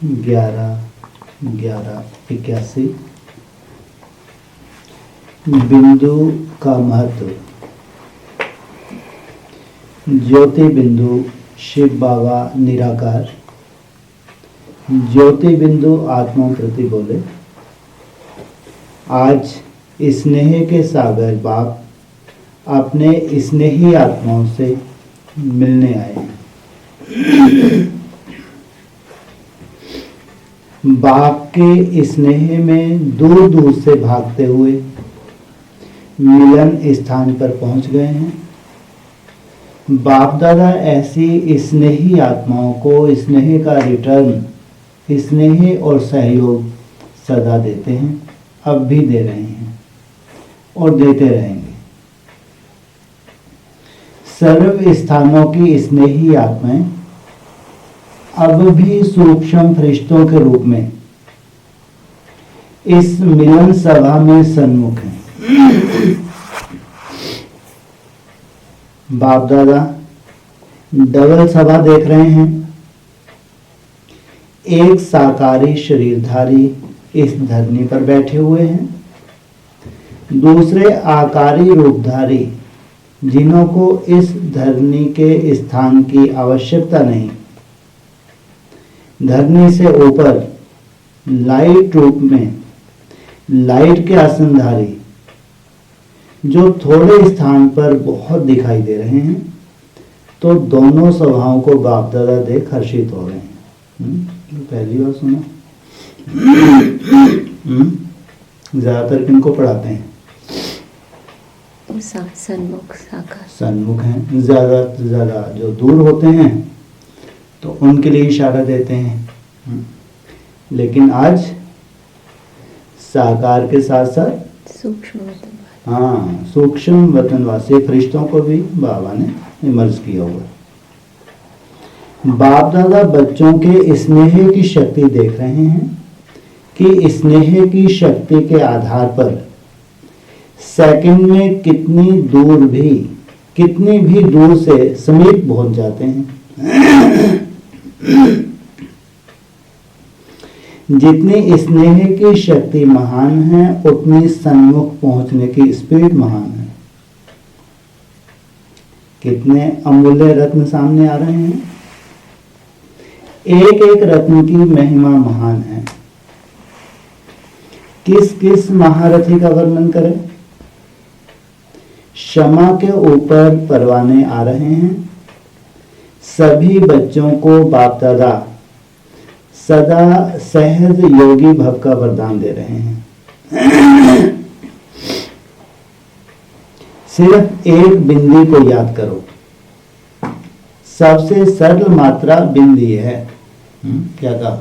11/11/81। बिंदु का महत्व। ज्योति बिंदु शिव बाबा निराकार। ज्योति बिंदु आत्मा प्रति बोले, आज स्नेह के सागर बाप अपने स्नेही आत्माओं से मिलने आए हैं। बाप के स्नेह में दूर दूर से भागते हुए मिलन स्थान पर पहुंच गए हैं। बाप दादा ऐसी स्नेही आत्माओं को स्नेह का रिटर्न, स्नेह और सहयोग सदा देते हैं, अब भी दे रहे हैं और देते रहेंगे। सर्व स्थानों की स्नेही आत्माएं अब भी सूक्ष्म फरिश्तों के रूप में इस मिलन सभा में सन्मुख हैं। बाप दादा डबल सभा देख रहे हैं। एक साकारी शरीरधारी इस धरनी पर बैठे हुए हैं, दूसरे आकारी रूपधारी जिन्हों को इस धरनी के स्थान की आवश्यकता नहीं, धरनी से ऊपर लाइट रूप में लाइट के आसनधारी जो थोड़े स्थान पर बहुत दिखाई दे रहे हैं। तो दोनों सभाओं को बाप दादा देख हर्षित हो रहे हैं। पहली बार सुना। ज्यादातर किनको पढ़ाते हैं? सन्मुख साकार। सन्मुख हैं, ज्यादा से ज्यादा जो दूर होते हैं तो उनके लिए इशारा देते हैं। लेकिन आज साकार के साथ साथ सूक्ष्म वतन, हाँ, सूक्ष्म वतनवासी फरिश्तों को भी बाबा ने इमर्ज किया हुआ। बाप दादा बच्चों के स्नेह की शक्ति देख रहे हैं कि स्नेह की शक्ति के आधार पर सेकंड में कितनी भी दूर से समीप पहुंच जाते हैं। जितनी स्नेह की शक्ति महान है उतनी सन्मुख पहुंचने की स्पीड महान है। कितने अमूल्य रत्न सामने आ रहे हैं। एक एक रत्न की महिमा महान है। किस किस महारथी का वर्णन करें। क्षमा के ऊपर परवाने आ रहे हैं। सभी बच्चों को बाप दादा सदा सहज योगी भव का वरदान दे रहे हैं। सिर्फ एक बिंदी को याद करो। सबसे सरल मात्रा बिंदी है। क्या कहा?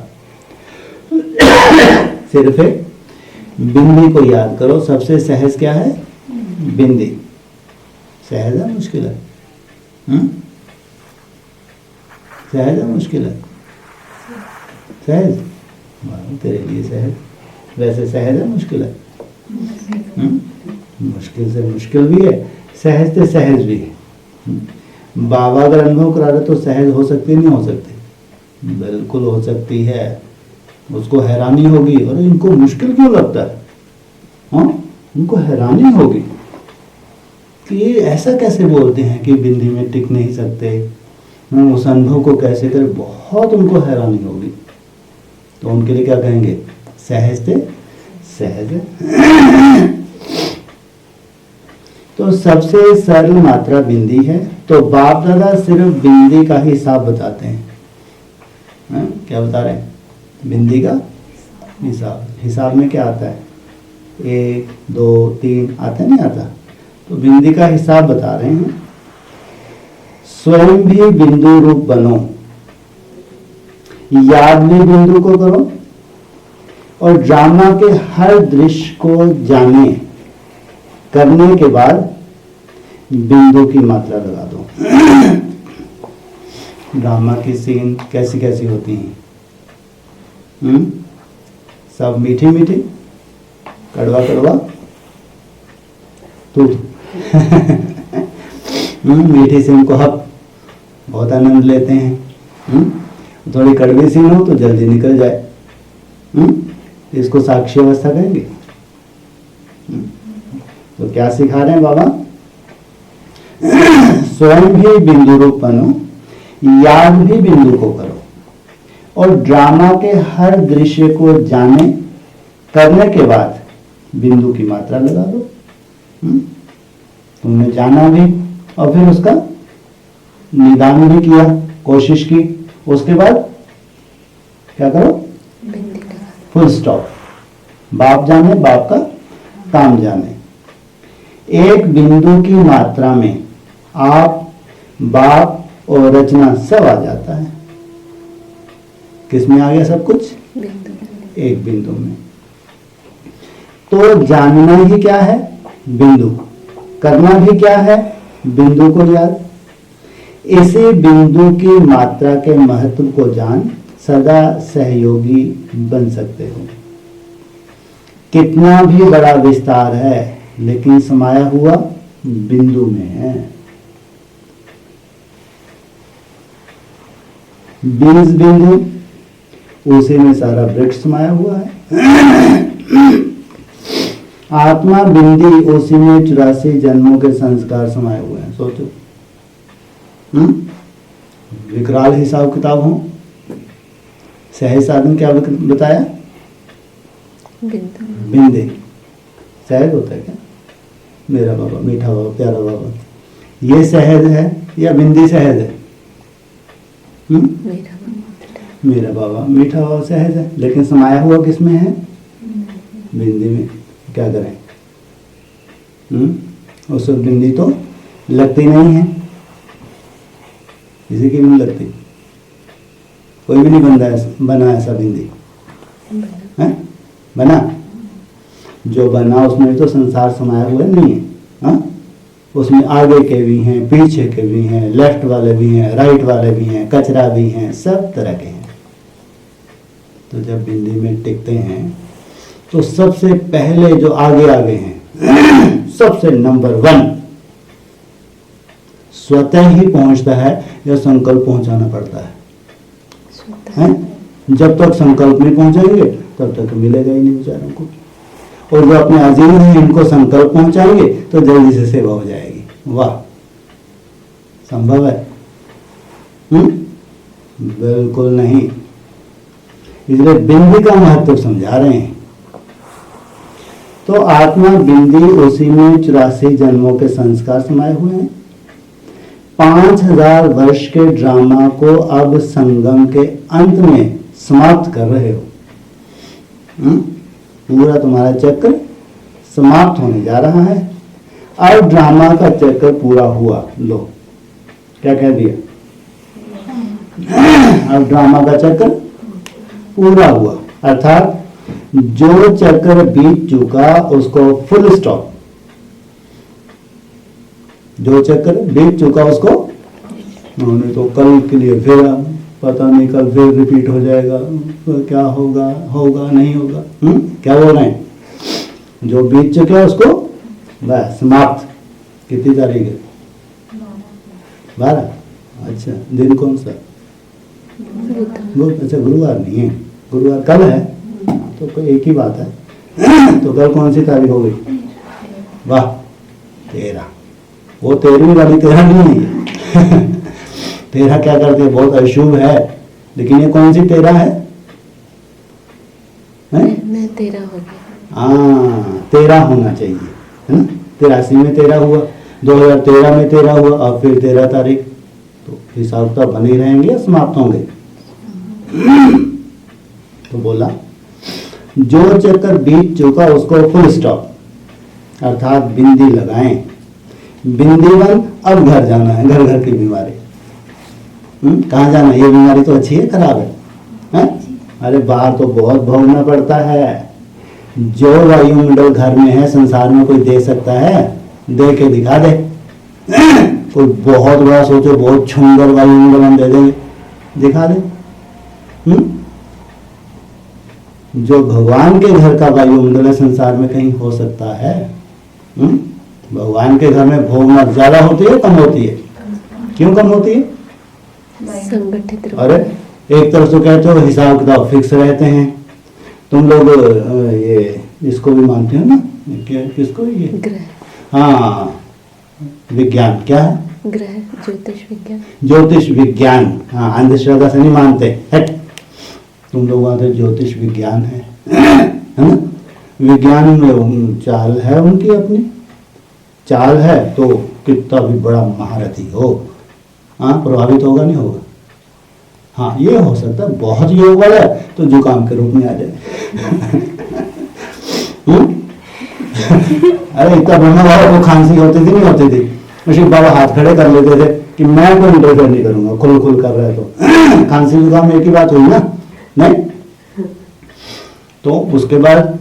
सिर्फ एक बिंदी को याद करो। सबसे सहज क्या है? बिंदी। सहज है मुश्किल है? सहज है मुश्किल है? सहज? तेरे लिए सहज। वैसे सहज है मुश्किल है? मुश्किल से मुश्किल भी है, सहज से सहज भी है। बाबा अगर अनुभव करा रहे तो सहज हो सकती है, नहीं हो सकती? बिल्कुल हो सकती है। उसको हैरानी होगी, और इनको मुश्किल क्यों लगता है? हाँ, उनको हैरानी होगी कि ये ऐसा कैसे बोलते हैं कि बिंदी में टिक नहीं सकते, उस अनुभव को कैसे करें। बहुत उनको हैरानी होगी। तो उनके लिए क्या कहेंगे? सहज थे सहज। तो सबसे सरल मात्रा बिंदी है। तो बाप दादा सिर्फ बिंदी का ही हिसाब बताते हैं। क्या बता रहे हैं? बिंदी का हिसाब। हिसाब में क्या आता है? 1 2 3 आता नहीं आता? तो बिंदी का हिसाब बता रहे हैं। स्वयं भी बिंदु रूप बनो, याद भी बिंदु को करो, और ड्रामा के हर दृश्य को जाने करने के बाद बिंदु की मात्रा लगा दो। ड्रामा की सीन कैसी कैसी होती हैं? सब मीठी मीठी, कड़वा कड़वा, तू मीठी सीन को हप बहुत आनंद लेते हैं। थोड़ी कड़वी सी हो तो जल्दी निकल जाए। इसको साक्षी अवस्था कहेंगे। तो क्या सिखा रहे हैं बाबा? स्वयं भी बिंदु रूप बनो, याद भी बिंदु को करो, और ड्रामा के हर दृश्य को जाने करने के बाद बिंदु की मात्रा लगा दो। तुमने जाना भी और फिर उसका निदान भी किया, कोशिश की, उसके बाद क्या करो? बिंदी लगा। Full stop. बाप जाने, बाप का काम जाने। एक बिंदु की मात्रा में आप, बाप और रचना सब आ जाता है। किसमें आ गया सब कुछ? बिंदु में। एक बिंदु में। तो जानना ही क्या है? बिंदु। करना भी क्या है? बिंदु को याद। इसी बिंदु की मात्रा के महत्व को जान सदा सहयोगी बन सकते हो। कितना भी बड़ा विस्तार है लेकिन समाया हुआ बिंदु में है। 20 बिंदु, उसी में सारा वृक्ष समाया हुआ है। आत्मा बिंदी, उसी में 84 जन्मों के संस्कार समाये हुए हैं। सोचो, विकराल हिसाब किताब हो। सहज साधन क्या बताया? बिंदु। बिंदे सहज होता है क्या? मेरा बाबा, मीठा बाबा, प्यारा बाबा, ये सहज है या बिंदी सहज है? मेरा बाबा। मेरा बाबा, मीठा बाबा सहज है, लेकिन समाया हुआ किसमें है? बिंदी में। क्या करें? उस बिंदी तो लगती नहीं है, किसी की नहीं लगती। कोई भी नहीं बना ऐसा बिंदी है? बना? जो बना उसमें तो संसार समाया हुआ नहीं है। हा? उसमें आगे के भी हैं, पीछे के भी हैं, लेफ्ट वाले भी हैं, राइट वाले भी हैं, कचरा भी हैं, सब तरह के हैं। तो जब बिंदी में टिकते हैं तो सबसे पहले जो आगे हैं सबसे नंबर 1 स्वतः ही पहुंचता है या संकल्प पहुंचाना पड़ता है? जब तक संकल्प नहीं पहुंचाएंगे तब तक मिलेगा ही नहीं बेचारों को। और जो अपने अजीज हैं इनको संकल्प पहुंचाएंगे तो जल्दी से सेवा हो जाएगी। वाह, संभव है? बिल्कुल नहीं। इसलिए बिंदी का महत्व समझा रहे हैं। तो आत्मा बिंदी, उसी में 84 जन्मों के संस्कार समाये हुए हैं। 5000 वर्ष के ड्रामा को अब संगम के अंत में समाप्त कर रहे हो। पूरा तुम्हारा चक्र समाप्त होने जा रहा है। अब ड्रामा का चक्र पूरा हुआ। लो, क्या कह दिया? अब ड्रामा का चक्र पूरा हुआ, अर्थात जो चक्र बीत चुका उसको फुल स्टॉप। जो चक्र बीत चुका उसको, नहीं तो कल के लिए फिर पता नहीं, कल फिर रिपीट हो जाएगा, तो क्या होगा, होगा नहीं होगा। क्या बोल रहे हैं? जो बीत चुका है उसको बस समाप्त। कितनी तारीख है? 12। अच्छा, दिन कौन सा? अच्छा, गुरुवार नहीं है, गुरुवार कल है, तो कोई एक ही बात है। तो कल कौन सी तारीख हो गई? वाह, 13। वो 13वीं वाली 13 नहीं है। 13 क्या करते हैं? बहुत अशुभ है। लेकिन ये कौन सी 13 है? मैं 13 हो गया। हाँ, 13 होना चाहिए, है ना? 83 में 13 हुआ, 2013 में 13 हुआ, और फिर 13 तारीख। तो हिसाब तो बने रहेंगे या समाप्त होंगे? तो बोला जो चक्कर बीत चुका उसको फुल स्टॉप, अर्थात बिंदी लगाएं। बिंदीवन, अब घर जाना है। घर घर की बीमारी। कहाँ जाना? ये बीमारी तो अच्छी है, खराब है? अरे बाहर तो बहुत भोगना पड़ता है। जो वायुमंडल घर में है संसार में कोई दे सकता है? दे के दिखा दे। कोई बहुत बड़ा सोचो, बहुत सुंदर वायुमंडल हम दे देंगे, दिखा दे। जो भगवान के घर का वायुमंडल है संसार में कहीं हो सकता है? भगवान के घर में भोगना ज्यादा होती है, कम होती है? क्यों कम होती है? संगठित रूप। अरे एक तरफ से कहते हो हिसाब किताब फिक्स रहते हैं। तुम लोग ये इसको भी मानते हो ना, क्या किसको ये, ग्रह, हाँ विज्ञान, क्या है ग्रह ज्योतिष विज्ञान। ज्योतिष विज्ञान, हाँ अंधश्रद्धा से नहीं मानते, हट। तुम लोग मानते ज्योतिष विज्ञान है ना। विज्ञान में चाल है, उनकी अपनी चाल है, तो कितना भी बड़ा महारथी हो, हाँ प्रभावित होगा नहीं होगा। हाँ ये हो सकता है बहुत योग वाला है तो जुकाम के रूप में आ जाए अरे इतना ब्रह्मा बाबा को खांसी होती थी नहीं होती थी, शिव बाबा हाथ खड़े कर लेते थे कि मैं कोई इंटरफेयर नहीं करूंगा, खुल खुल कर रहा है तो खांसी जुकाम एक ही बात हुई ना, नहीं। तो उसके बाद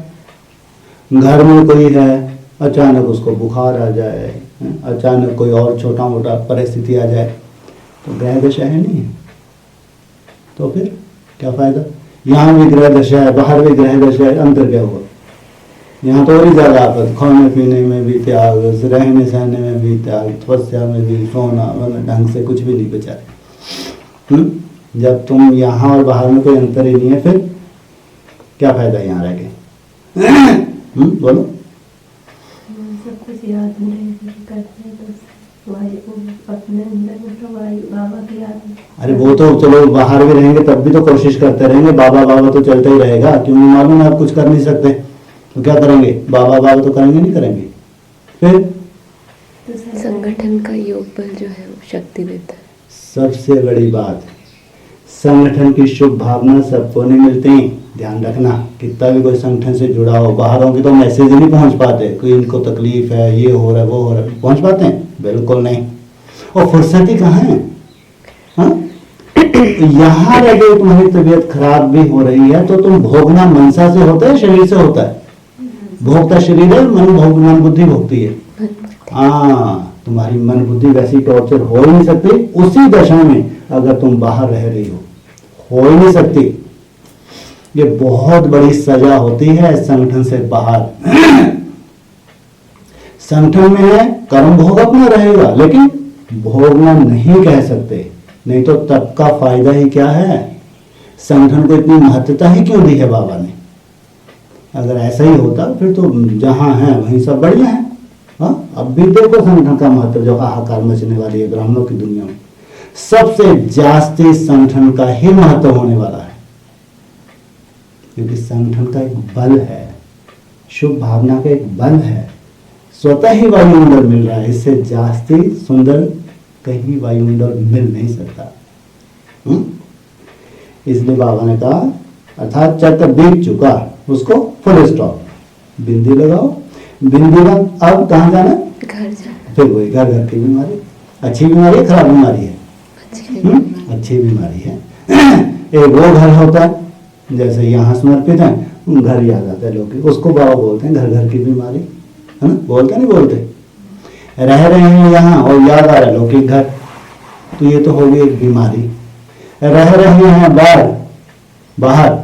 घर में कोई है, अचानक उसको बुखार आ जाए, अचानक कोई और छोटा मोटा परिस्थिति आ जाए, तो ग्रह दशा है नहीं, तो फिर क्या फायदा। यहाँ भी ग्रह दशा है, बाहर भी ग्रह दशा है, अंतर क्या हुआ। यहाँ तो और ही ज्यादा आफत, खाने पीने में भी त्याग, रहने सहने में भी त्याग, तपस्या में भी, सोना वरना ढंग से कुछ भी नहीं बेचारे। जब तुम यहाँ और बाहर में कोई अंतर ही नहीं है, फिर क्या फायदा यहाँ रह के। बोलो। सब कुछ याद में करते हैं तो अपने अंदर मतलब बाबा की याद में। अरे वो तो चलो बाहर भी रहेंगे तब भी तो कोशिश करते रहेंगे, बाबा बाबा तो चलता ही रहेगा, क्यों नहीं मालूम है आप कुछ कर नहीं सकते तो क्या करेंगे, बाबा बाबा तो करेंगे नहीं करेंगे। फिर तो संगठन का योग बल जो है वो शक्ति देता है। सबसे बड़ी बात, संगठन की शुभ भावना सबको नहीं मिलती, ध्यान रखना। कितना भी कोई संगठन से जुड़ा हो, बाहर होंगे तो मैसेज नहीं पहुंच पाते, कोई इनको तकलीफ है, ये हो रहा है वो हो रहा है, पहुंच पाते हैं बिल्कुल नहीं। और फुर्सत ही कहाँ है, हाँ? यहाँ रह गई तुम्हारी तबीयत खराब भी हो रही है तो तुम भोगना मनसा से होता है, शरीर से होता है। भोगता शरीर है, मन बुद्धि भोगती है। हाँ तुम्हारी मन बुद्धि वैसी टॉर्चर हो ही नहीं सकती उसी दशा में अगर तुम बाहर रह रही हो ही नहीं सकती। ये बहुत बड़ी सजा होती है संगठन से बाहर। संगठन में है कर्म भोग अपना रहेगा, लेकिन भोगना नहीं कह सकते, नहीं तो तब का फायदा ही क्या है। संगठन को इतनी महत्वता ही क्यों दी है बाबा ने। अगर ऐसा ही होता फिर तो जहां है वहीं सब बढ़िया है। हाँ अब भी देखो संगठन का महत्व, जो हाहाकार मचने वाली है ब्राह्मणों की दुनिया में, सबसे जास्ती संगठन का ही महत्व होने वाला है, क्योंकि संगठन का एक बल है, शुभ भावना का एक बल है, स्वतः ही वायुमंडल मिल रहा है, इससे जास्ती सुंदर कहीं वायुमंडल मिल नहीं सकता। इसलिए बाबा ने कहा अर्थात चक्र बीत चुका, उसको फुल स्टॉप, बिंदी लगाओ। बिंदी का अब कहाँ जाना, घर जाना। फिर वही घर घर की बीमारी, अच्छी बीमारी है खराब बीमारी है, अच्छी बीमारी है। एक वो घर होता है जैसे यहाँ समर्पित है, घर याद आता है लोग, उसको बाबा बोलते हैं घर घर की बीमारी, है ना, बोलते नहीं बोलते। रह रहे हैं यहाँ और याद आ रहा है लौकिक घर, तो ये तो होगी एक बीमारी। रह रहे हैं बाहर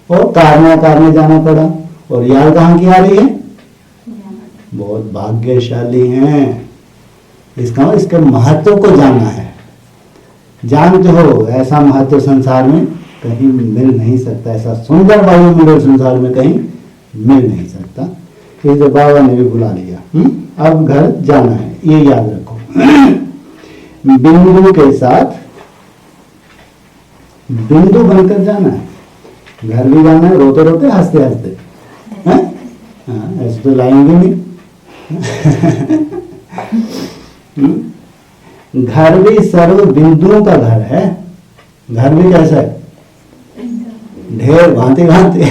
और कारने जाना पड़ा और याद कहाँ की आ रही है, बहुत भाग्यशाली हैं। इसके महत्व को जानना है, जानते हो ऐसा महत्व संसार में कहीं मिल नहीं सकता, ऐसा सुंदर वायुमंडल संसार में कहीं मिल नहीं सकता। इसलिए बाबा ने भी बुला लिया, अब घर जाना है, ये याद रखो। बिंदु के साथ बिंदु बनकर जाना है, घर भी जाना है, रोते रोते हंसते हंसते, ऐसे तो लाएंगे नहीं। घर भी सर्व बिंदुओं का घर है। घर भी कैसा है, ढेर भांति भांति।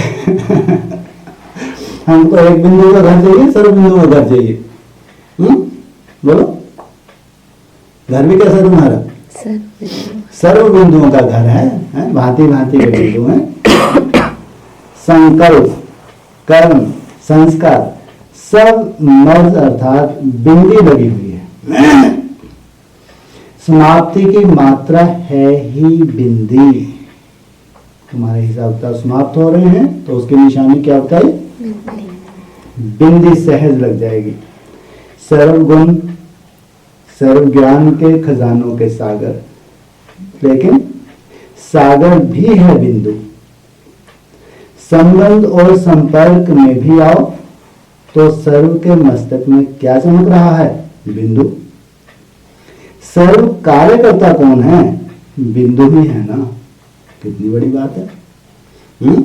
हमको एक बिंदु का घर चाहिए, सर्व बिंदु का घर चाहिए। बोलो घर भी कैसा तुम्हारा, सर्व बिंदुओं का घर है, भांति भांति के बिंदु हैं। संकल्प, कर्म, संस्कार सब मर्ज अर्थात बिंदी लगी हुई है। समाप्ति की मात्रा है ही बिंदी। तुम्हारे हिसाब से समाप्त हो रहे हैं तो उसकी निशानी क्या होता है, बिंदी सहज लग जाएगी। सर्व गुण सर्व ज्ञान के खजानों के सागर, लेकिन सागर भी है बिंदु। संबंध और संपर्क में भी आओ तो सर्व के मस्तक में क्या चमक रहा है? बिंदु। सर्व कार्यकर्ता कौन है? बिंदु ही है ना। कितनी बड़ी बात है।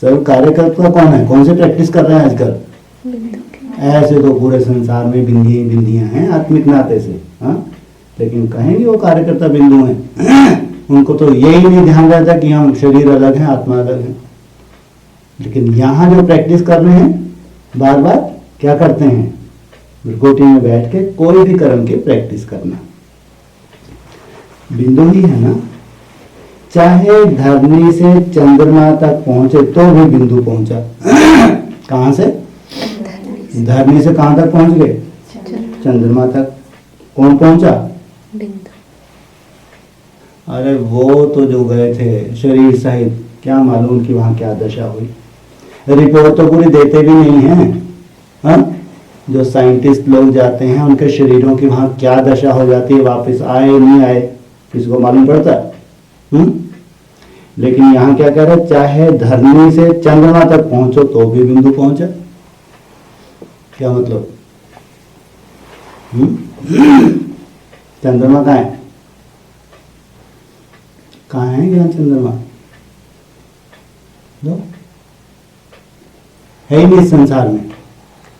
सर्व कार्यकर्ता कौन है? कौन से प्रैक्टिस कर रहे हैं आजकल? बिंदु के ऐसे तो पूरे संसार में बिंदियां बिंदियां हैं आत्मिक नाते से, हाँ, लेकिन कहेंगे वो कार्यकर्ता बिंदु हैं। उनको तो यही नहीं ध्यान रहता कि हम शरीर अलग है, आत्मा अलग है। लेकिन यहाँ जो प्रैक्टिस कर रहे हैं, बार बार क्या करते हैं? भ्रकुटी में बैठ के कोई भी कर्म की प्रैक्टिस करना। बिंदु ही है ना। चाहे धरनी से चंद्रमा तक पहुंचे तो भी बिंदु पहुंचा। कहां से? धरनी से कहां तक पहुंच गए? चंद्रमा तक। कौन पहुंचा? बिंदु। अरे वो तो जो गए थे शरीर सहित, क्या मालूम कि वहां क्या दशा हुई। रिपोर्ट तो पूरी देते भी नहीं है, हाँ? जो साइंटिस्ट लोग जाते हैं उनके शरीरों की वहां क्या दशा हो जाती है, वापस आए नहीं आए, किसी को मालूम पड़ता? लेकिन यहाँ क्या कह रहे? चाहे धरनी से चंद्रमा तक पहुंचो तो भी बिंदु पहुंचा। क्या मतलब? चंद्रमा कहाँ है? कहाँ है ज्ञान चंद्रमा? दो है ही नहीं इस संसार में।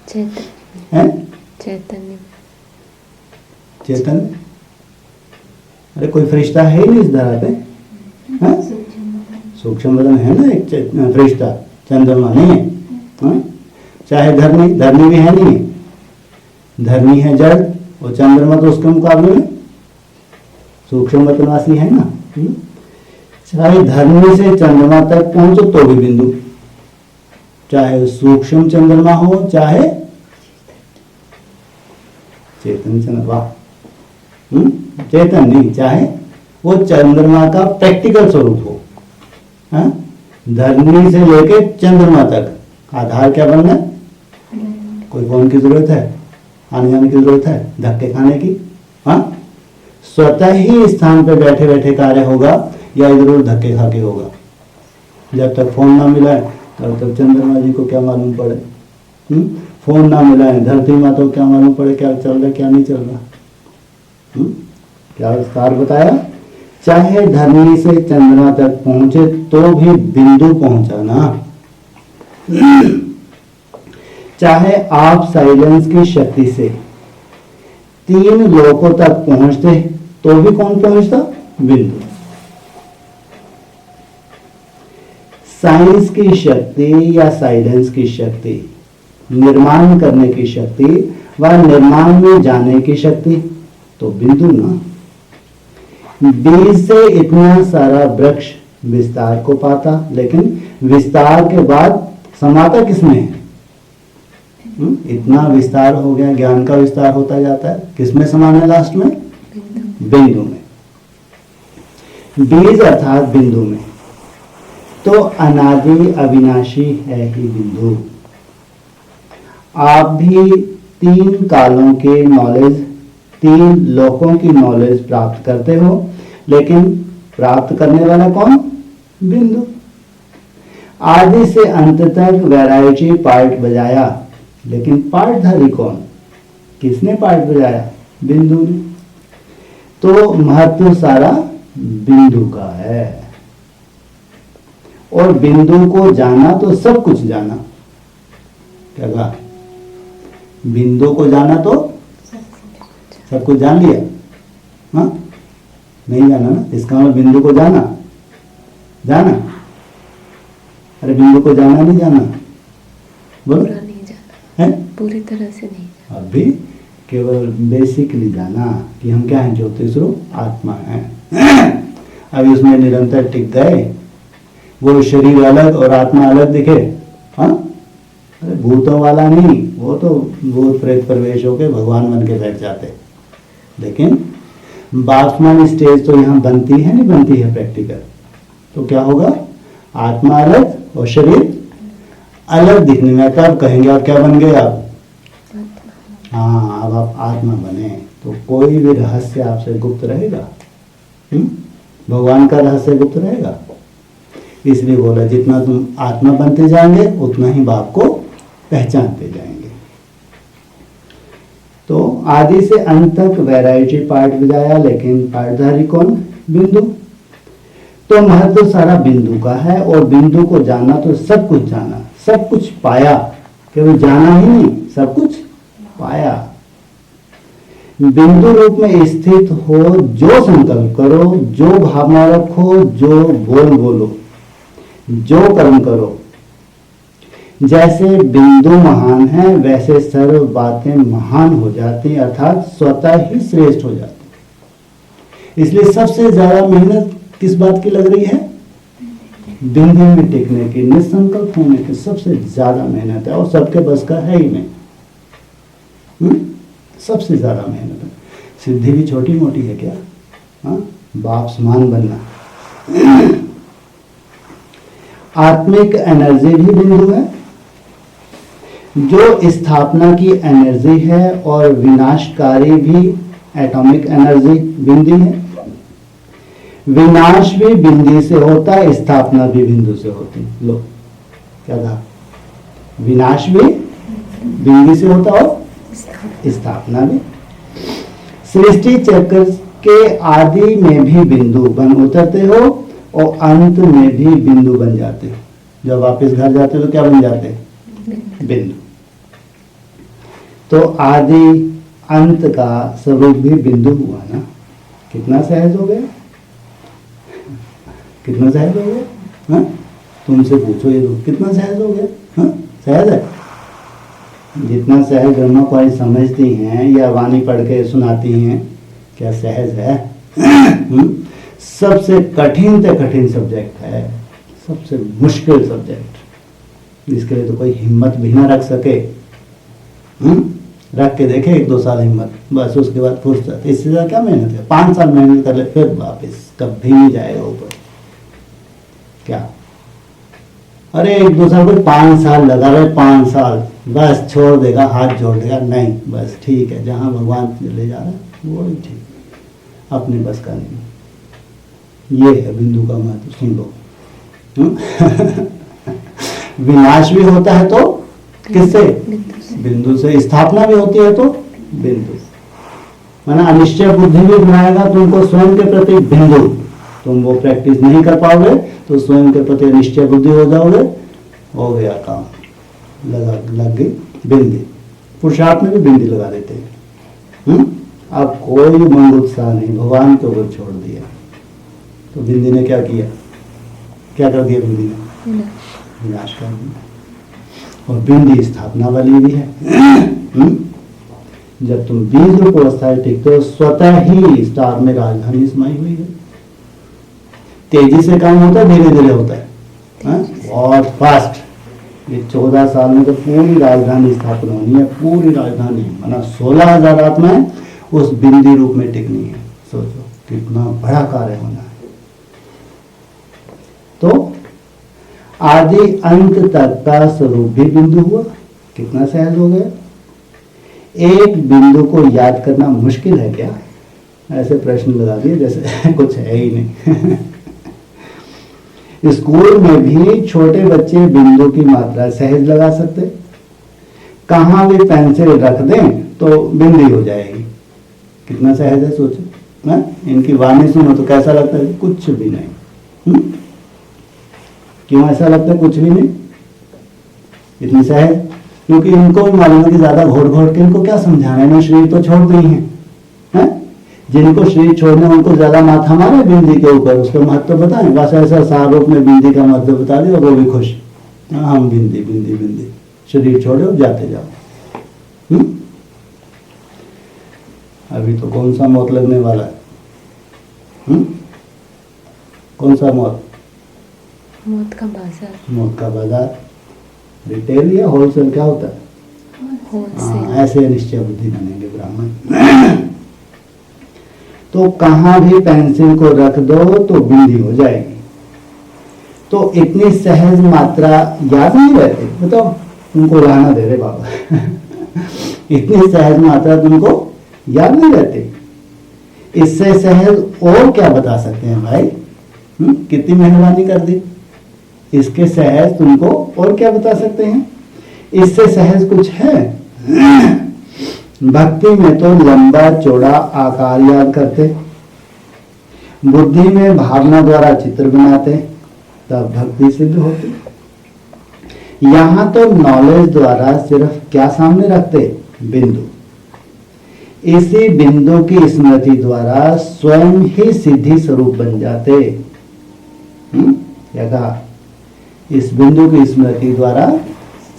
चैतन्य है? चैतन्य चेतन? अरे कोई फरिश्ता है ही नहीं इस धरा पे, है? सूक्ष्म वदन है ना एक फरिश्ता, चंद्रमा नहीं है, हाँ? चाहे धरनी, धरनी भी है नहीं है। धरनी है जड़ और चंद्रमा तो उसके मुकाबले में सूक्ष्म वतनवासी है ना। चाहे धरनी से चंद्रमा तक पहुंचो तो भी बिंदु, चाहे सूक्ष्म चंद्रमा हो चाहे चेतन चंद्रमा, चेतन नहीं, चाहे वो चंद्रमा का प्रैक्टिकल स्वरूप हो, हाँ? धरनी से लेके चंद्रमा तक आधार क्या बनना है? कोई फोन की जरूरत है, आने जाने की जरूरत है, धक्के खाने की, हाँ? स्वतः ही स्थान पे बैठे बैठे कार्य होगा या इधर उधर धक्के खा के होगा। जब तक फोन ना मिला है तब तक चंद्रमा जी को क्या मालूम पड़े? फोन ना मिला है, धरती माता को क्या मालूम पड़े क्या चल रहा है क्या नहीं चल रहा? क्या विस्तार बताया? चाहे धरनी से चंद्रमा तक पहुंचे तो भी बिंदु पहुंचा ना। चाहे आप साइलेंस की शक्ति से 3 लोकों तक पहुंचते तो भी कौन पहुंचता? बिंदु। साइंस की शक्ति या साइलेंस की शक्ति, निर्माण करने की शक्ति व निर्माण में जाने की शक्ति, तो बिंदु ना। बीज से इतना सारा वृक्ष विस्तार को पाता, लेकिन विस्तार के बाद समाता किसमें है? इतना विस्तार हो गया, ज्ञान का विस्तार होता जाता है, किसमें समाना है लास्ट में? बिंदु में। बीज अर्थात बिंदु में। तो अनादि अविनाशी है ही बिंदु। आप भी 3 कालों के नॉलेज, 3 लोकों की नॉलेज प्राप्त करते हो, लेकिन प्राप्त करने वाला कौन? बिंदु। आदि से अंत तक वैरायटी पार्ट बजाया, लेकिन पार्टधारी कौन? किसने पार्ट बजाया? बिंदु ने। तो महत्व सारा बिंदु का है, और बिंदु को जाना तो सब कुछ जाना। क्या कहा? बिंदु को जाना तो सब कुछ जान लिया, हाँ? नहीं जाना ना, इसका मतलब बिंदु को जाना, जाना। अरे बिंदु को जाना नहीं जाना, बोलो। पूरा नहीं जाना है? पूरी तरह से नहीं जाना। अभी केवल बेसिकली जाना कि हम क्या हैं? ज्योतिष रूप आत्मा है। अभी उसमें निरंतर टिक गए, वो शरीर अलग और आत्मा अलग दिखे, हाँ? अरे भूतों वाला नहीं, वो तो भूत प्रेत प्रवेश होके भगवान बन के बैठ जाते। लेकिन बासमान स्टेज तो यहाँ बनती है, नहीं बनती है प्रैक्टिकल। तो क्या होगा? आत्मा अलग और शरीर अलग दिखने में। तब कहेंगे आप क्या बन गए? आप हाँ, अब आप आत्मा बने तो कोई भी रहस्य आपसे गुप्त रहेगा? भगवान का रहस्य गुप्त रहेगा। इसलिए बोला जितना तुम आत्मा बनते जाएंगे उतना ही बाप को पहचानते जाएंगे। तो आदि से अंत तक वैरायटी पार्ट बजाया, लेकिन पार्टधारी कौन? बिंदु। तो महत्व सारा बिंदु का है, और बिंदु को जाना तो सब कुछ जाना, सब कुछ पाया, केवल जाना ही नहीं, सब कुछ पाया। बिंदु रूप में स्थित हो, जो संकल्प करो, जो भावना रखो, जो बोल बोलो, जो कर्म करो, जैसे बिंदु महान है वैसे सर्व बातें महान हो जाती, अर्थात स्वतः ही श्रेष्ठ हो जाती। इसलिए सबसे ज्यादा मेहनत किस बात की लग रही है? बिंदु में टिकने की, निसंकल्प होने की सबसे ज्यादा मेहनत है, और सबके बस का है ही नहीं। सबसे ज्यादा मेहनत है। सिद्धि भी छोटी मोटी है क्या? बाप समान बनना। आत्मिक एनर्जी भी बिंदु है, जो स्थापना की एनर्जी है, और विनाशकारी भी एटॉमिक एनर्जी बिंदु है। विनाश भी बिंदु से होता है, स्थापना भी बिंदु से होती। लो क्या कहा? विनाश भी बिंदु से होता और स्थापना भी। सृष्टि चक्र के आदि में भी बिंदु बन उतरते हो, और अंत में भी बिंदु बन जाते हो। जब वापस घर जाते हो तो क्या बन जाते हैं? बिंदु। तो आदि अंत का स्वरूप भी बिंदु हुआ ना। कितना सहज हो गया? कितना सहज हो गया? तुमसे पूछो ये लोग, कितना सहज हो गया? सहज है? जितना सहज ब्रह्मा कुमारी समझती हैं या वाणी पढ़ के सुनाती हैं, क्या सहज है? सबसे कठिन से कठिन सब्जेक्ट है, सबसे मुश्किल सब्जेक्ट, जिसके लिए तो कोई हिम्मत भी ना रख सके। रख के देखे 1-2 साल हिम्मत, बस उसके बाद फुर्सत। इससे ज्यादा क्या मेहनत है? 5 साल मेहनत कर ले, फिर वापस कभी नहीं जाएगा ऊपर। क्या? अरे 1-2 साल कोई 5 साल लगा रहे, 5 साल बस छोड़ देगा, हाथ जोड़ देगा, नहीं बस ठीक है, जहां भगवान ले जा रहा है वो ही ठीक, अपने बस का नहीं। ये है बिंदु का महत्व, सुन लो। विनाश भी होता है तो किससे? बिंदु से। स्थापना भी होती है तो बिंदु। माना अनिश्चय बुद्धि भी बनाएगा तुमको स्वयं के प्रति बिंदु। तुम वो प्रैक्टिस नहीं कर पाओगे तो स्वयं के प्रति अनिश्चय बुद्धि हो जाओगे, हो गया काम, लग गई बिंदी। पुरुषार्थ में भी बिंदी लगा देते हैं। अब कोई मन उत्साह नहीं, भगवान के ऊपर छोड़ दिया। तो बिंदी ने क्या किया? क्या कर दिया बिंदी ने? विनाश कर दिया। और बिंदी स्थापना वाली भी है। जब तुम बीज रूप अवस्था में टिकते हो, स्वतः ही स्टार में राजधानी समाई हुई है। तेजी से काम होता है, धीरे धीरे होता है, और फास्ट। ये 14 साल में तो पूरी राजधानी स्थापना होनी है, पूरी राजधानी, माना 16,000 आत्माएं उस बिंदी रूप में टिकनी है। सोचो कितना बड़ा कार्य होना है। तो आदि अंत तक का स्वरूप भी बिंदु हुआ। कितना सहज हो गया? एक बिंदु को याद करना मुश्किल है क्या? ऐसे प्रश्न लगा दिए जैसे कुछ है ही नहीं। स्कूल में भी छोटे बच्चे बिंदु की मात्रा सहज लगा सकते। कहां भी पेंसिल रख दें तो बिंदी हो जाएगी। कितना सहज है सोचो। इनकी वाणी सुनो तो कैसा लगता है? कुछ भी नहीं। क्यों ऐसा लगता है कुछ भी नहीं? इतनी सहज, क्योंकि इनको भी मालूम है कि ज्यादा घोट घोट के इनको क्या समझाना है, शरीर तो छोड़ दी है। जिनको शरीर छोड़ने उनको ज्यादा माथा मारे बिंदी के ऊपर, उसका महत्व बताएं। बस ऐसा सार रूप में बिंदी का महत्व बता दिया, वो भी खुश। हम बिंदी बिंदी बिंदी, शरीर छोड़ो जाते जाओ। अभी तो कौन सा मौत लगने वाला है? कौन सा मौत? मौत का बाजार। मौत का बाजार। रिटेल या होलसेल क्या होता है? होलसेल। ऐसे निश्चय बुद्धि बनेंगे ब्राह्मण। तो कहां भी पेंसिल को रख दो तो बिंदी हो जाएगी। तो इतनी सहज मात्रा याद नहीं रहती। बताओ, तुमको लाना दे रहे बाबा। इतनी सहज मात्रा तुमको याद नहीं रहती। इससे सहज और क्या बता सकते हैं भाई? कितनी मेहरबानी कर दी। इसके सहज तुमको और क्या बता सकते हैं, इससे सहज कुछ है? भक्ति में तो लंबा चौड़ा आकार याद करते, बुद्धि में भावना द्वारा चित्र बनाते, तब भक्ति सिद्ध होती। यहां तो नॉलेज द्वारा सिर्फ क्या सामने रखते, बिंदु। इसी बिंदु की स्मृति द्वारा स्वयं ही सिद्धि स्वरूप बन जाते। क्या कहा? इस बिंदु की स्मृति द्वारा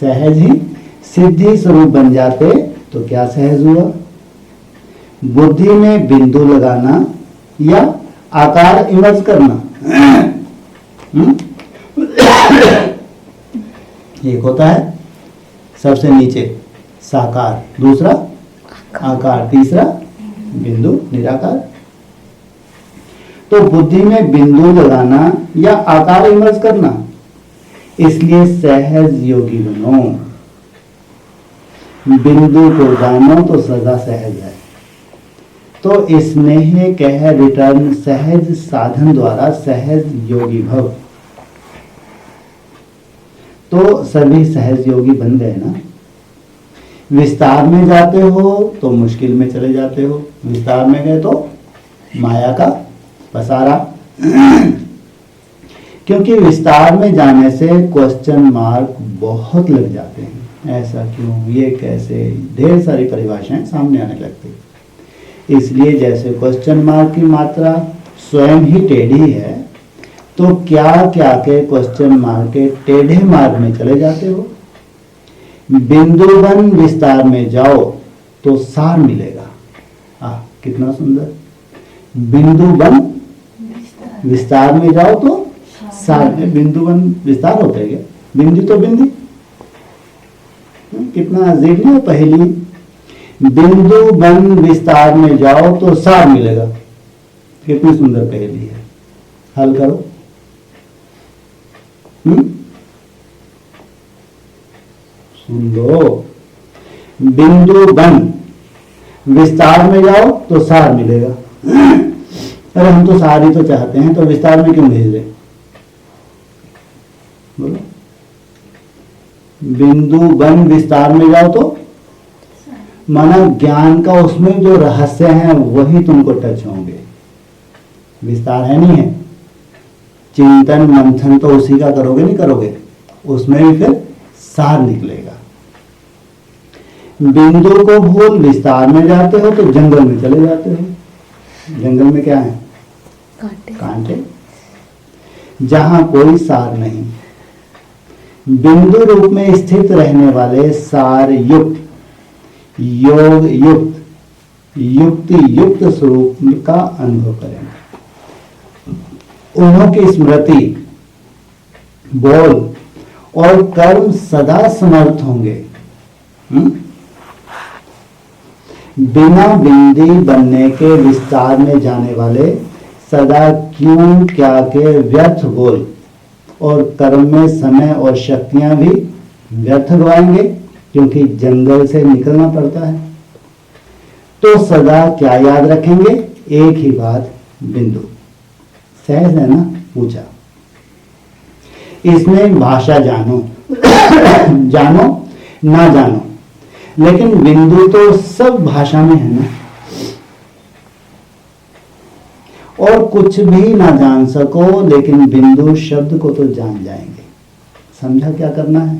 सहज ही सिद्धि स्वरूप बन जाते। तो क्या सहज हुआ? बुद्धि में बिंदु लगाना या आकार इमर्ज करना। एक होता है सबसे नीचे साकार, दूसरा आकार, तीसरा बिंदु निराकार। तो बुद्धि में बिंदु लगाना या आकार इमर्ज करना, इसलिए सहज योगी बनो। बिंदु को जानो तो सदा सहज है। तो स्नेह कह रिटर्न सहज साधन द्वारा सहज योगी भव। तो सभी सहज योगी बन गए ना। विस्तार में जाते हो तो मुश्किल में चले जाते हो, विस्तार में गए तो माया का पसारा। क्योंकि विस्तार में जाने से क्वेश्चन मार्क बहुत लग जाते हैं। ऐसा क्यों, ये कैसे, ढेर सारी परिभाषाएं सामने आने लगती। इसलिए जैसे क्वेश्चन मार्क की मात्रा स्वयं ही टेढ़ी है, तो क्या क्या के क्वेश्चन मार्क के टेढ़े मार्ग में चले जाते हो। बिंदुवन विस्तार में जाओ तो सार मिलेगा। कितना सुंदर। बिंदुवन विस्तार में जाओ तो सार में, बिंदुवन विस्तार होता है क्या? बिंदु तो बिंदी, कितना अजीब है पहली। बिंदुवन विस्तार में जाओ तो सार मिलेगा, कितनी सुंदर पहेली है। हल करो। सुन लो, बिंदुवन विस्तार में जाओ तो सार मिलेगा। अरे हम तो सार ही तो चाहते हैं, तो विस्तार में क्यों भेज रहे? बोलो। बिंदुवन विस्तार में जाओ तो माना ज्ञान का उसमें जो रहस्य है वही तुमको टच होंगे, विस्तार है नहीं है। चिंतन मंथन तो उसी का करोगे नहीं करोगे, उसमें भी फिर सार निकलेगा। बिंदु को भूल विस्तार में जाते हो तो जंगल में चले जाते हो। जंगल में क्या है? कांटे, जहां कोई सार नहीं। बिंदु रूप में स्थित रहने वाले सार युक्त, योग युक्त, युक्ति युक्त स्वरूप का अनुभव करेंगे। उन्हों की स्मृति, बोल और कर्म सदा समर्थ होंगे। बिना बिंदी बनने के विस्तार में जाने वाले सदा क्यों क्या के व्यर्थ बोल और कर्म में समय और शक्तियां भी व्यर्थ गवाएंगे, क्योंकि जंगल से निकलना पड़ता है। तो सदा क्या याद रखेंगे? एक ही बात, बिंदु। सहज है ना? पूछा। इसमें भाषा जानो जानो ना जानो, लेकिन बिंदु तो सब भाषा में है ना। और कुछ भी ना जान सको, लेकिन बिंदु शब्द को तो जान जाएंगे। समझा क्या करना है?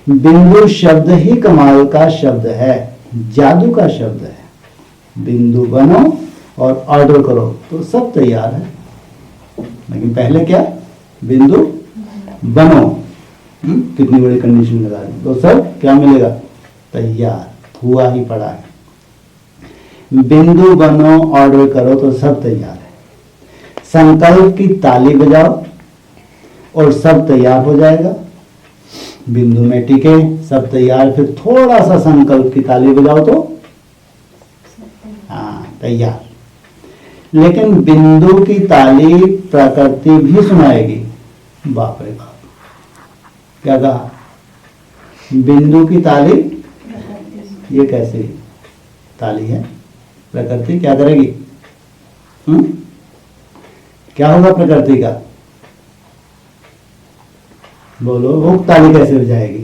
बिंदु शब्द ही कमाल का शब्द है, जादू का शब्द है। बिंदु बनो और ऑर्डर करो तो सब तैयार है। लेकिन पहले क्या? बिंदु बनो। कितनी बड़ी कंडीशन लगा दी, तो सब क्या मिलेगा? तैयार, हुआ ही पड़ा है। बिंदु बनो, ऑर्डर करो तो सब तैयार है। संकल्प की ताली बजाओ और सब तैयार हो जाएगा। बिंदु में टिके, सब तैयार, फिर थोड़ा सा संकल्प की ताली बजाओ तो तैयार। लेकिन बिंदु की ताली प्रकृति भी सुनाएगी। बाप रे बाप, क्या कहा? बिंदु की ताली, ये कैसी ताली है? प्रकृति क्या करेगी? क्या होगा प्रकृति का? बोलो, वो ताली कैसे बजाएगी?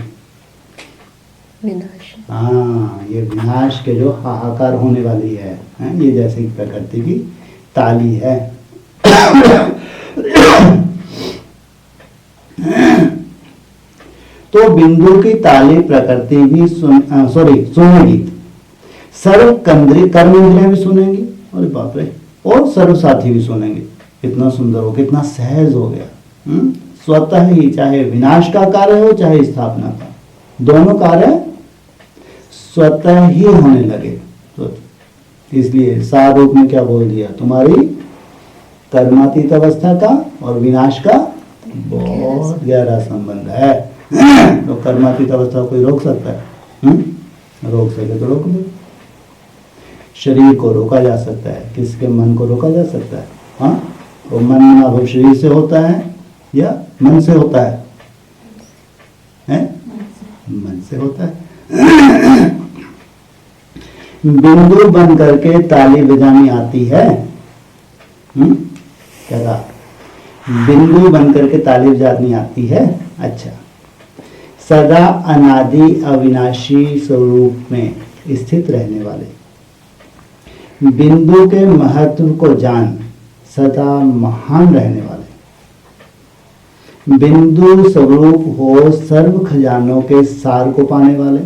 विनाश। हाँ, ये विनाश के जो हाहाकार होने वाली है, ये जैसे कि प्रकृति की ताली है। तो बिंदु की ताली प्रकृति भी सुनेगी, सर्व कर्मेंद्रियां भी सुनेंगी, और बाप रे, और सर्व साथी भी सुनेंगे। कितना सुंदर हो, कितना सहज हो गया। स्वतः ही, चाहे विनाश का कार्य हो चाहे स्थापना का, दोनों कार्य स्वतः ही होने लगे। तो इसलिए सार रूप में क्या बोल दिया, तुम्हारी कर्मातीत अवस्था का और विनाश का बहुत गहरा संबंध है। तो कर्मातीत अवस्था को कोई रोक सकता है? रोक सके तो रोक दो। शरीर को रोका जा सकता है, किसके मन को रोका जा सकता है? हाँ, वो मन अब शरीर से होता है या मन से होता है? मन से होता है। बिंदु बन करके ताली बजानी आती है। क्या कहा? बिंदु बन करके ताली बजानी आती है। अच्छा, सदा अनादि अविनाशी स्वरूप में स्थित रहने वाले बिंदु के महत्व को जान सदा महान रहने वाले, बिंदु स्वरूप हो सर्व खजानों के सार को पाने वाले,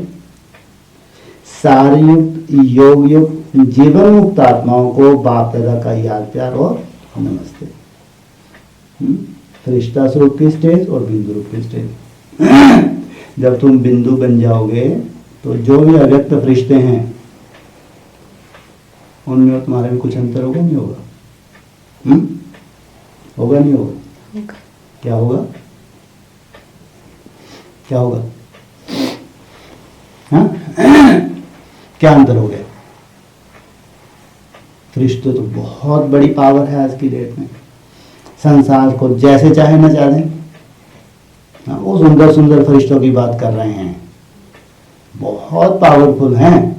सारयुक्त योग युक्त जीवन मुक्त आत्माओं को बाप दादा का याद प्यार और नमस्ते। फरिश्ता स्वरूप की स्टेज और बिंदु रूप की स्टेज। जब तुम बिंदु बन जाओगे तो जो भी अव्यक्त फरिश्ते हैं उनमें तुम्हारे में कुछ अंतर होगा नहीं होगा? होगा नहीं होगा? क्या होगा? क्या होगा? हाँ? क्या अंतर हो गया? फरिश्ते तो बहुत बड़ी पावर है आज की डेट में, संसार को जैसे चाहे न चाहे। वो सुंदर सुंदर फरिश्तों की बात कर रहे हैं, बहुत पावरफुल हैं,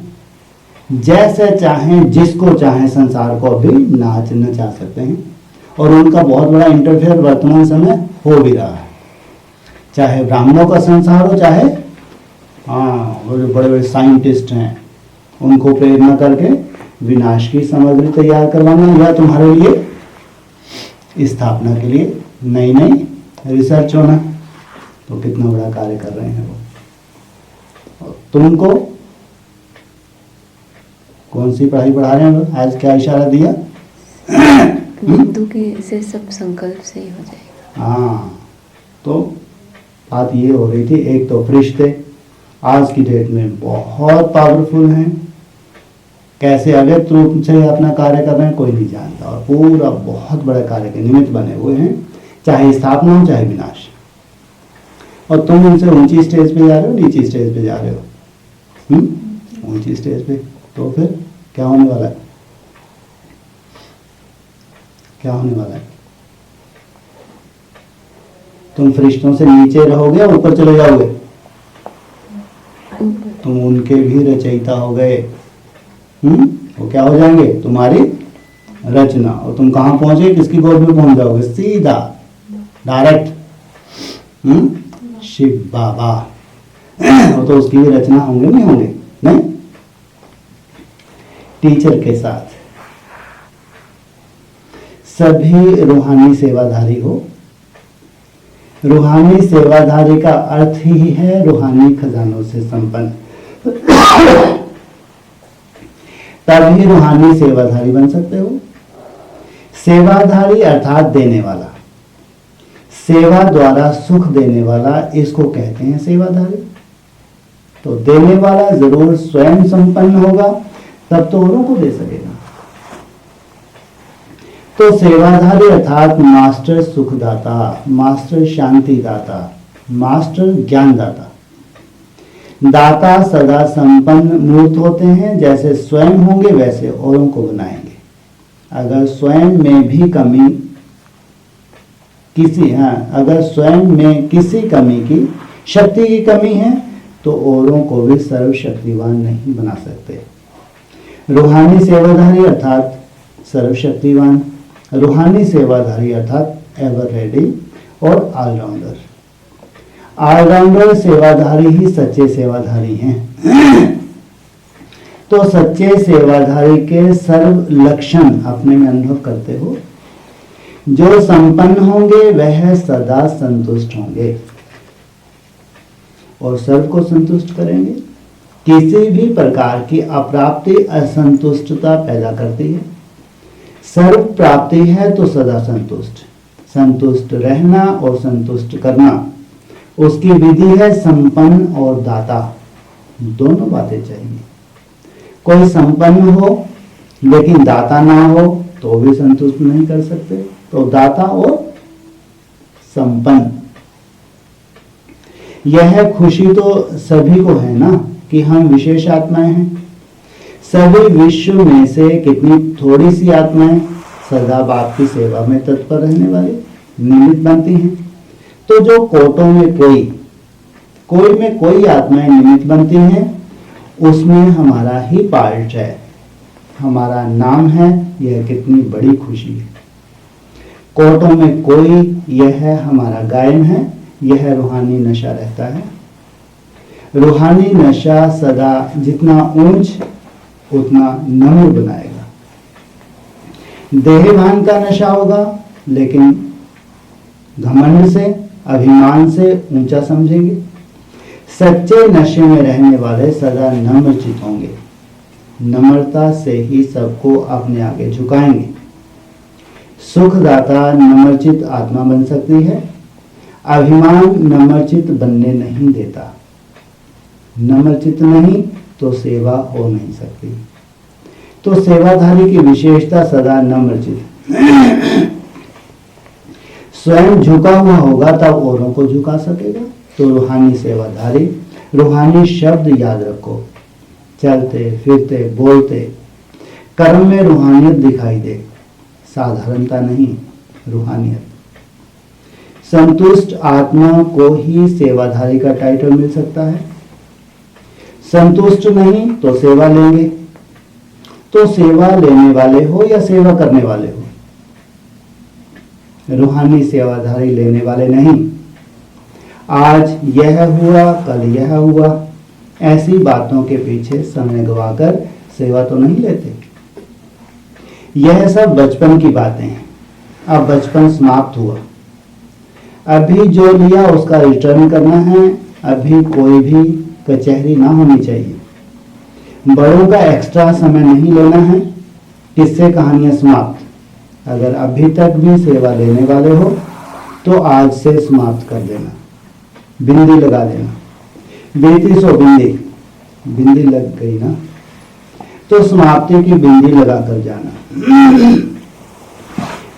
जैसे चाहें जिसको चाहें संसार को अभी नाच नचा सकते हैं। और उनका बहुत बड़ा इंटरफेयर वर्तमान समय हो भी रहा है, चाहे ब्राह्मणों का संसार हो, चाहे वो जो बड़े बड़े साइंटिस्ट हैं उनको प्रेरणा करके विनाश की सामग्री तैयार करवाना, या तुम्हारे लिए स्थापना के लिए नई नई रिसर्च होना। तो कितना बड़ा कार्य कर रहे हैं वो। और तुमको कौन सी पढ़ाई पढ़ा रहे हैं? आज क्या इशारा दिया? बिंदु की से सब संकल्प से ही हो जाएगा। हाँ, तो बात ये हो रही थी, एक तो फरिश्ते आज की डेट में बहुत पावरफुल हैं, कैसे अव्यक्त रूप से अपना कार्य कर रहे हैं कोई नहीं जानता, और पूरा बहुत बड़ा कार्य के निमित्त बने हुए हैं, चाहे स्थापना हो चाहे विनाश। और तुम उनसे ऊंची स्टेज पे जा रहे हो, नीची स्टेज पे जा रहे हो? ऊंची स्टेज पे। तो फिर क्या होने वाला है? क्या होने वाला है? तुम फरिश्तों से नीचे रहोगे और ऊपर चले जाओगे? तुम उनके भी रचयिता हो गए। वो क्या हो जाएंगे? तुम्हारी रचना। और तुम कहां पहुंचे? किसकी गोद में पहुंच जाओगे? सीधा डायरेक्ट शिव बाबा। वो तो उसकी भी रचना होंगे नहीं होंगे? नहीं, टीचर के साथ सभी रूहानी सेवाधारी हो। रूहानी सेवाधारी का अर्थ ही है रूहानी खजानों से संपन्न। तभी रूहानी सेवाधारी बन सकते हो। सेवाधारी अर्थात देने वाला, सेवा द्वारा सुख देने वाला, इसको कहते हैं सेवाधारी। तो देने वाला जरूर स्वयं संपन्न होगा, तब तो औरों को दे सकेगा। तो सेवाधारी अर्थात मास्टर सुखदाता, मास्टर शांतिदाता, मास्टर ज्ञानदाता। दाता सदा संपन्न मूर्त होते हैं, जैसे स्वयं होंगे वैसे औरों को बनाएंगे। अगर स्वयं में भी कमी अगर स्वयं में किसी कमी की, शक्ति की कमी है, तो औरों को भी सर्वशक्तिवान नहीं बना सकते। रूहानी सेवाधारी अर्थात सर्वशक्तिवान, रूहानी सेवाधारी अर्थात एवर रेडी और ऑलराउंडर। ऑलराउंडर सेवाधारी ही सच्चे सेवाधारी हैं। तो सच्चे सेवाधारी के सर्व लक्षण अपने में अनुभव करते हो। जो संपन्न होंगे वह सदा संतुष्ट होंगे और सर्व को संतुष्ट करेंगे। किसी भी प्रकार की अप्राप्ति असंतुष्टता पैदा करती है। सर्व प्राप्ति है तो सदा संतुष्ट, संतुष्ट रहना और संतुष्ट करना उसकी विधि है। संपन्न और दाता दोनों बातें चाहिए। कोई संपन्न हो लेकिन दाता ना हो तो भी संतुष्ट नहीं कर सकते। तो दाता और संपन्न, यह खुशी तो सभी को है ना कि हम विशेष आत्माएं हैं। सभी विश्व में से कितनी थोड़ी सी आत्माएं सदा बाप की सेवा में तत्पर रहने वाली निमित्त बनती हैं। तो जो कोटों में कोई में कोई आत्माएं निमित्त बनती हैं, उसमें हमारा ही पार्ट है, हमारा नाम है। यह कितनी बड़ी खुशी है। कोटों में कोई, यह हमारा गायन है। यह रूहानी नशा रहता है। रूहानी नशा सदा जितना ऊंच उतना नम्र बनाएगा। देहभान का नशा होगा लेकिन घमंड से, अभिमान से ऊंचा समझेंगे। सच्चे नशे में रहने वाले सदा नम्रचित होंगे। नम्रता से ही सबको अपने आगे झुकाएंगे। सुखदाता नम्रचित आत्मा बन सकती है। अभिमान नम्रचित बनने नहीं देता। नम्रचित नहीं तो सेवा हो नहीं सकती। तो सेवाधारी की विशेषता सदा नम्रचित। स्वयं झुका हुआ होगा तब औरों को झुका सकेगा। तो रूहानी सेवाधारी, रूहानी शब्द याद रखो। चलते फिरते बोलते कर्म में रूहानियत दिखाई दे, साधारणता नहीं, रूहानियत। संतुष्ट आत्मा को ही सेवाधारी का टाइटल मिल सकता है। संतुष्ट नहीं तो सेवा लेंगे। तो सेवा लेने वाले हो या सेवा करने वाले हो, रूहानी सेवाधारी लेने वाले नहीं। आज यह हुआ कल यह हुआ, ऐसी बातों के पीछे समय गवाकर सेवा तो नहीं लेते। यह सब बचपन की बातें हैं। अब बचपन समाप्त हुआ। अभी जो लिया उसका रिटर्न करना है। अभी कोई भी कचहरी ना होनी चाहिए। बड़ों का एक्स्ट्रा समय नहीं लेना है। किस्से कहानियां समाप्त। अगर अभी तक भी सेवा लेने वाले हो तो आज से समाप्त कर देना। बिंदी लगा देना। बीती सो बिंदी लग गई ना, तो समाप्ति की बिंदी लगाकर जाना।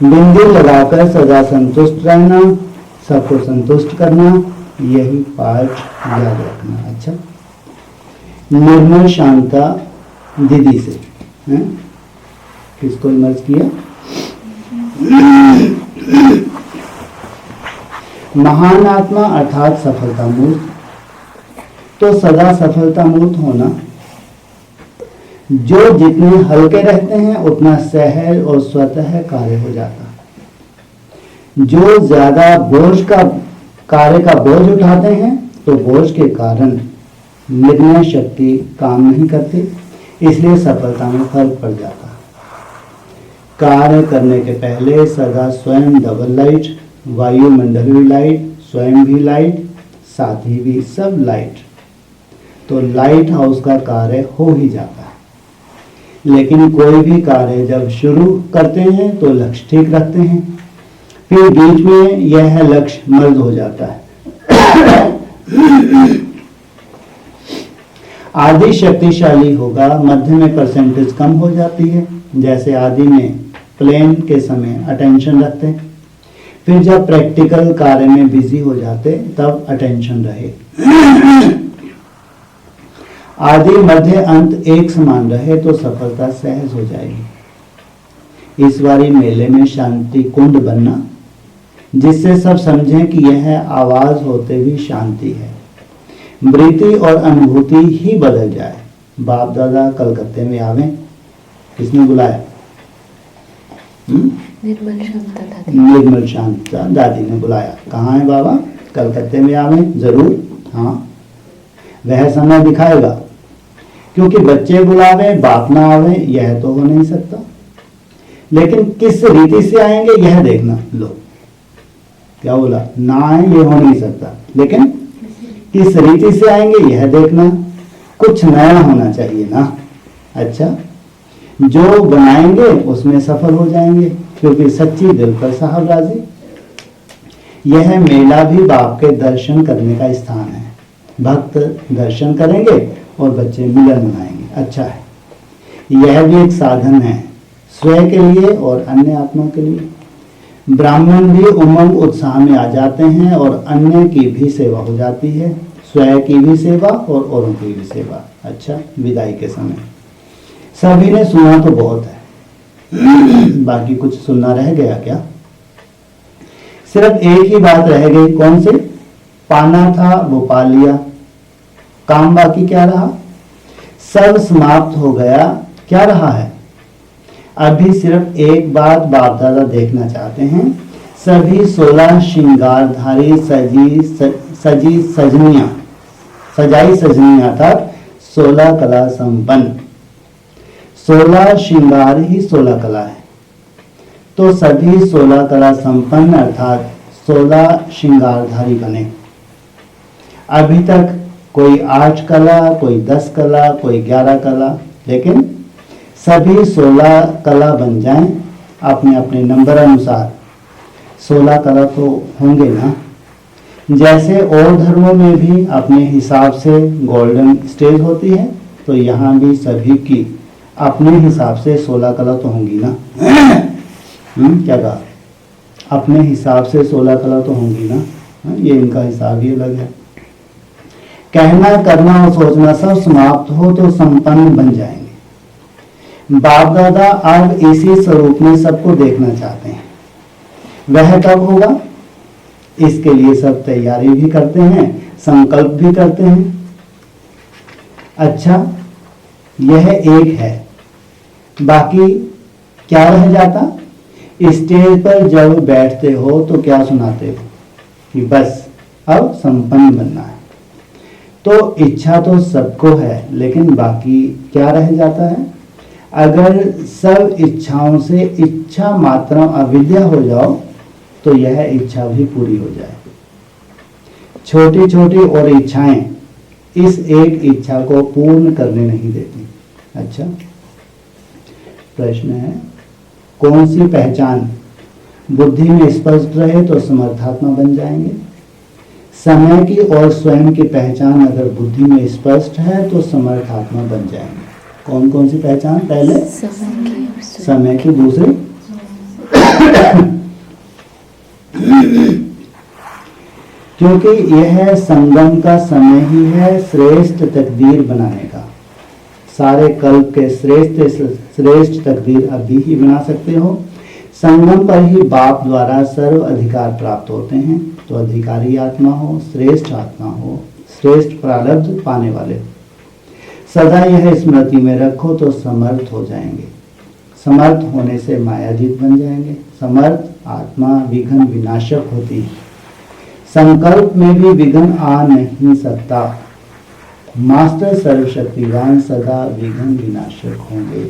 बिंदी लगाकर सदा संतुष्ट रहना, सबको संतुष्ट करना, यही पाठ याद रखना। अच्छा, निर्मल शांता दीदी से हैं? किसको इमर्ज किया? महान आत्मा अर्थात सफलता मूर्त। तो सदा सफलता मूर्त होना, जो जितने हल्के रहते हैं उतना सहज और स्वतः कार्य हो जाता। जो ज्यादा बोझ का कार्य का बोझ उठाते हैं तो बोझ के कारण निर्णय शक्ति काम नहीं करती, इसलिए सफलता में फर्क पड़ जाता। कार्य करने के पहले सदा स्वयं डबल लाइट, वायुमंडल भी लाइट, स्वयं भी लाइट, साथी भी सब लाइट, तो लाइट हाउस का कार्य हो ही जाता है। लेकिन कोई भी कार्य जब शुरू करते हैं तो लक्ष्य ठीक रखते हैं, फिर बीच में यह लक्ष्य मर्द हो जाता है। आदि शक्तिशाली होगा, मध्य में परसेंटेज कम हो जाती है। जैसे आदि में प्लेन के समय अटेंशन रखते हैं, फिर जब प्रैक्टिकल कार्य में बिजी हो जाते तब अटेंशन रहे। आदि मध्य अंत एक समान रहे तो सफलता सहज हो जाएगी। इस बारी मेले में शांति कुंड बनना, जिससे सब समझें कि यह आवाज होते भी शांति है। वृत्ति और अनुभूति ही बदल जाए। बाप दादा कलकत्ते में आवे, किसने बुलाया? निर्मल शांता दादी। निर्मल शांता दादी ने बुलाया। कहाँ है बाबा? कलकत्ते में आवे जरूर। हाँ, वह समय दिखाएगा, क्योंकि बच्चे बुलावे बाप ना आवे यह तो हो नहीं सकता। लेकिन किस रीति से आएंगे यह देखना। लो क्या बोला, ना आए ये हो नहीं सकता, लेकिन किस रीति से आएंगे यह देखना। कुछ नया होना चाहिए ना। अच्छा, जो बनाएंगे उसमें सफल हो जाएंगे, क्योंकि सच्ची दिल पर साहब राजी। यह मेला भी बाप के दर्शन करने का स्थान है। भक्त दर्शन करेंगे और बच्चे मिलन मनाएंगे। अच्छा है, यह भी एक साधन है स्वयं के लिए और अन्य आत्माओं के लिए। ब्राह्मण भी उमंग उत्साह में आ जाते हैं और अन्य की भी सेवा हो जाती है, स्वयं की भी सेवा और औरों की भी सेवा। अच्छा, विदाई के समय सभी ने सुना तो बहुत है, बाकी कुछ सुनना रह गया क्या? सिर्फ एक ही बात रह गई। कौन से? पाना था वो पा लिया, काम बाकी क्या रहा? सब समाप्त हो गया। क्या रहा है? अभी सिर्फ एक बात बाप दादा देखना चाहते हैं। सभी 16 श्रृंगारधारी सजाई सजनियां तक 16 कला संपन्न। 16 श्रृंगार ही 16 कला है, तो सभी 16 कला संपन्न अर्थात 16 श्रृंगारधारी बने। अभी तक कोई 8 कला, कोई 10 कला, कोई 11 कला, लेकिन सभी 16 कला बन जाएं अपने अपने नंबर अनुसार। 16 कला तो होंगे ना। जैसे और धर्मों में भी अपने हिसाब से गोल्डन स्टेज होती है, तो यहाँ भी सभी की अपने हिसाब से 16 कला तो होंगी ना। क्या कहा? अपने हिसाब से 16 कला तो होंगी ना। ये इनका हिसाब ही अलग है। कहना करना और सोचना सब समाप्त हो तो संपन्न बन जाएंगे। बाप दादा अब इसी स्वरूप में सबको देखना चाहते हैं। वह कब होगा? इसके लिए सब तैयारी भी करते हैं, संकल्प भी करते हैं। अच्छा, यह एक है, बाकी क्या रह जाता? स्टेज पर जब बैठते हो तो क्या सुनाते हो कि बस अब संपन्न बनना है। तो इच्छा तो सबको है, लेकिन बाकी क्या रह जाता है? अगर सब इच्छाओं से इच्छा मात्र अविद्या हो जाओ तो यह इच्छा भी पूरी हो जाए। छोटी छोटी और इच्छाएं इस एक इच्छा को पूर्ण करने नहीं देती। अच्छा, प्रश्न है, कौन सी पहचान बुद्धि में स्पष्ट रहे तो समर्थात्मा बन जाएंगे? समय की और स्वयं की पहचान अगर बुद्धि में स्पष्ट है तो समर्थात्मा बन जाएंगे। कौन कौन सी पहचान? पहले समय की, दूसरी क्योंकि यह संगम का समय ही है श्रेष्ठ तकदीर बनाने का। सारे कल्प के श्रेष्ठ तकदीर अभी ही बना सकते हो। संगम पर ही बाप द्वारा सर्व अधिकार प्राप्त होते हैं। तो अधिकारी आत्मा हो, श्रेष्ठ आत्मा हो, श्रेष्ठ प्रारब्ध पाने वाले हो। सदा यह स्मृति में रखो तो समर्थ हो जाएंगे। समर्थ होने से मायाजीत बन जाएंगे। समर्थ आत्मा विघ्न विनाशक होती है। संकल्प में भी विघ्न आ नहीं सकता। मास्टर सर्वशक्तिवान सदा विघ्न विनाशक होंगे।